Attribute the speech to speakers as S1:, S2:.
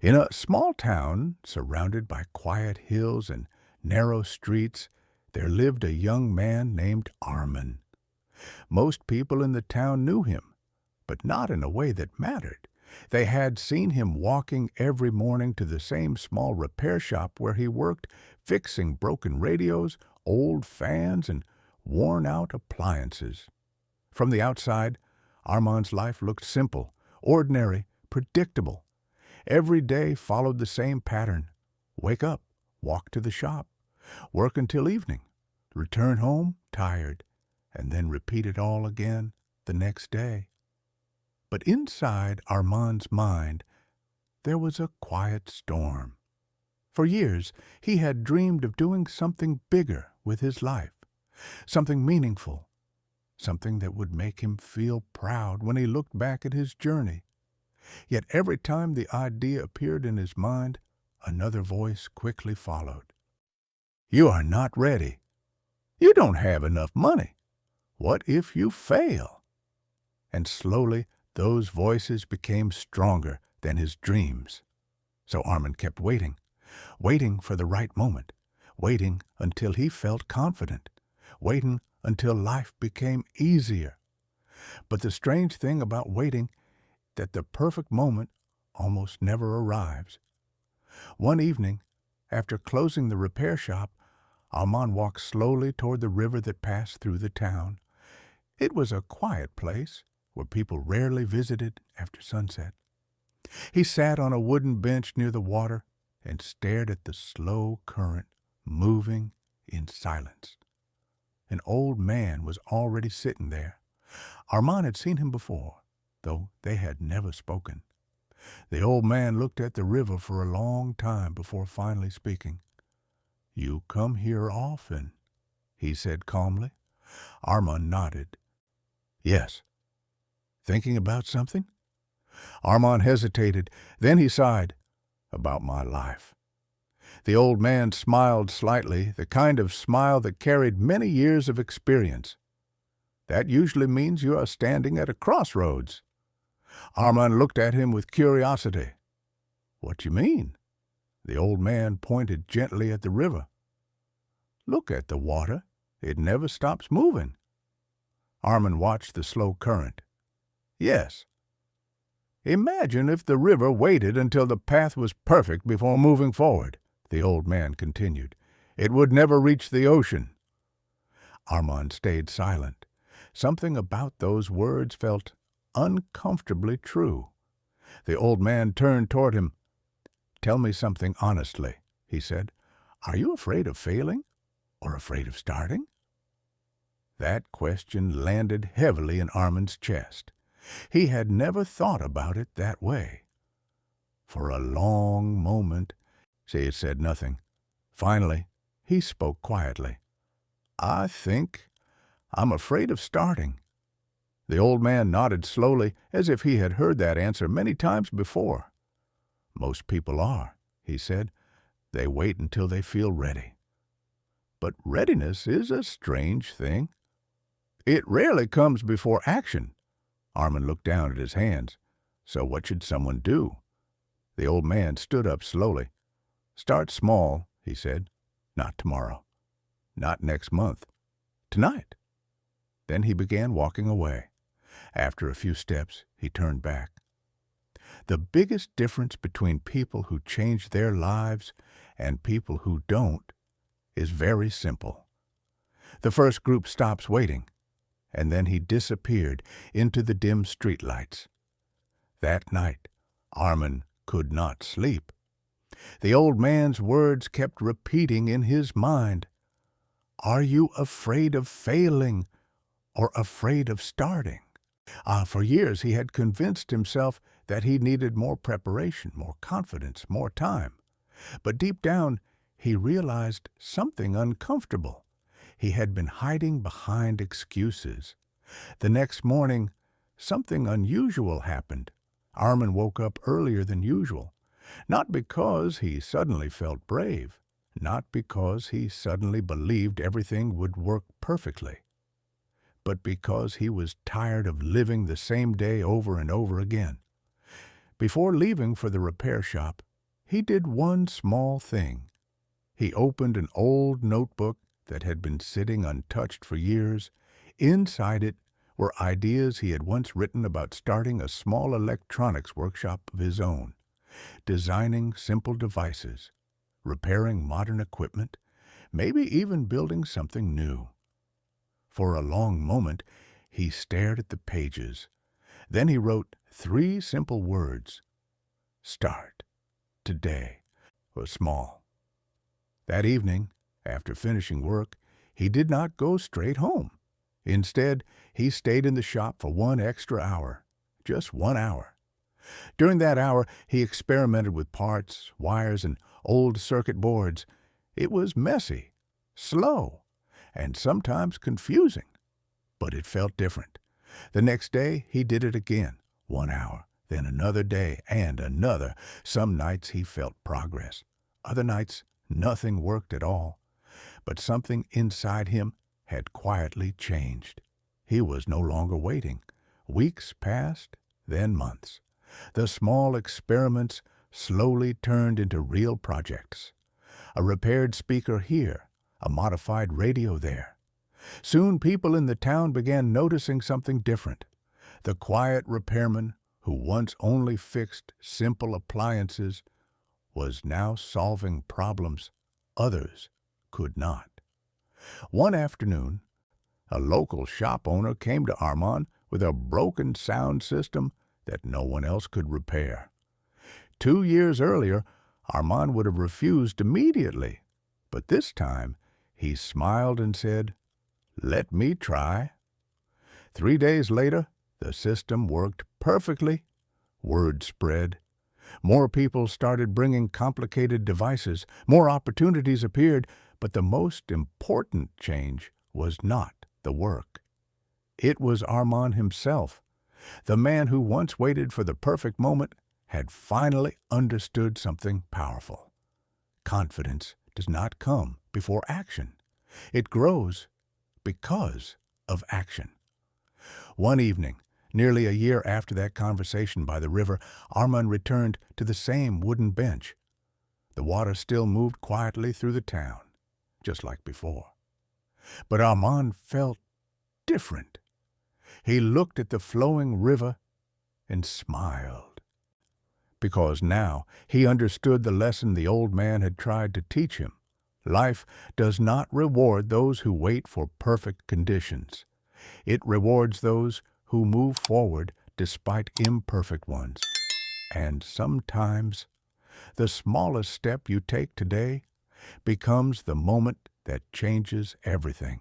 S1: In a small town surrounded by quiet hills and narrow streets, there lived a young man named Arman. Most people in the town knew him, but not in a way that mattered. They had seen him walking every morning to the same small repair shop where he worked, fixing broken radios, old fans, and worn-out appliances. From the outside, Armand's life looked simple, ordinary, predictable. Every day followed the same pattern. Wake up, walk to the shop, work until evening, return home tired, and then repeat it all again the next day. But inside Armand's mind, there was a quiet storm. For years, he had dreamed of doing something bigger with his life, something meaningful, something that would make him feel proud when he looked back at his journey. Yet every time the idea appeared in his mind, another voice quickly followed. You are not ready. You don't have enough money. What if you fail? And slowly, those voices became stronger than his dreams. So Arman kept waiting, waiting for the right moment, waiting until he felt confident, waiting until life became easier. But the strange thing about waiting that the perfect moment almost never arrives. One evening, after closing the repair shop, Arman walked slowly toward the river that passed through the town. It was a quiet place where people rarely visited after sunset. He sat on a wooden bench near the water and stared at the slow current moving in silence. An old man was already sitting there. Arman had seen him before, though they had never spoken. The old man looked at the river for a long time before finally speaking. You come here often, he said calmly. Arman nodded. Yes. Thinking about something? Arman hesitated. Then he sighed. About my life. The old man smiled slightly, the kind of smile that carried many years of experience. That usually means you are standing at a crossroads. Arman looked at him with curiosity. What you mean? The old man pointed gently at the river. Look at the water. It never stops moving. Arman watched the slow current. Yes. Imagine if the river waited until the path was perfect before moving forward, the old man continued. It would never reach the ocean. Arman stayed silent. Something about those words felt uncomfortably true. The old man turned toward him. Tell me something honestly, he said. Are you afraid of failing or afraid of starting? That question landed heavily in Arman's chest. He had never thought about it that way. For a long moment, he said nothing. Finally, he spoke quietly. I think I'm afraid of starting. The old man nodded slowly, as if he had heard that answer many times before. Most people are, he said. They wait until they feel ready. But readiness is a strange thing. It rarely comes before action. Arman looked down at his hands. So what should someone do? The old man stood up slowly. Start small, he said. Not tomorrow. Not next month. Tonight. Then he began walking away. After a few steps, he turned back. The biggest difference between people who change their lives and people who don't is very simple. The first group stops waiting, and then he disappeared into the dim streetlights. That night, Arman could not sleep. The old man's words kept repeating in his mind. Are you afraid of failing or afraid of starting? For years he had convinced himself that he needed more preparation, more confidence, more time. But deep down, he realized something uncomfortable. He had been hiding behind excuses. The next morning, something unusual happened. Arman woke up earlier than usual. Not because he suddenly felt brave, not because he suddenly believed everything would work perfectly, but because he was tired of living the same day over and over again. Before leaving for the repair shop, He did one small thing. He opened an old notebook that had been sitting untouched for years. Inside it were ideas he had once written about starting a small electronics workshop of his own, designing simple devices, repairing modern equipment, maybe even building something new. For a long moment, he stared at the pages. Then he wrote 3 simple words. Start. Today. Was small. That evening, after finishing work, he did not go straight home. Instead, he stayed in the shop for 1 extra hour. Just 1 hour. During that hour, he experimented with parts, wires, and old circuit boards. It was messy, slow, and sometimes confusing, but it felt different. The next day, he did it again, 1 hour, then another day, and another. Some nights he felt progress. Other nights, nothing worked at all. But something inside him had quietly changed. He was no longer waiting. Weeks passed, then months. The small experiments slowly turned into real projects. A repaired speaker here, a modified radio there. Soon people in the town began noticing something different. The quiet repairman, who once only fixed simple appliances, was now solving problems others could not. One afternoon, a local shop owner came to Arman with a broken sound system that no one else could repair. 2 years earlier, Arman would have refused immediately, but this time he smiled and said, "Let me try." 3 days later, the system worked perfectly. Word spread. More people started bringing complicated devices. More opportunities appeared, but the most important change was not the work. It was Arman himself. The man who once waited for the perfect moment had finally understood something powerful. Confidence does not come before action. It grows because of action. One evening, nearly a year after that conversation by the river, Arman returned to the same wooden bench. The water still moved quietly through the town, just like before. But Arman felt different. He looked at the flowing river and smiled, because now he understood the lesson the old man had tried to teach him. Life does not reward those who wait for perfect conditions. It rewards those who move forward despite imperfect ones. And sometimes, the smallest step you take today becomes the moment that changes everything.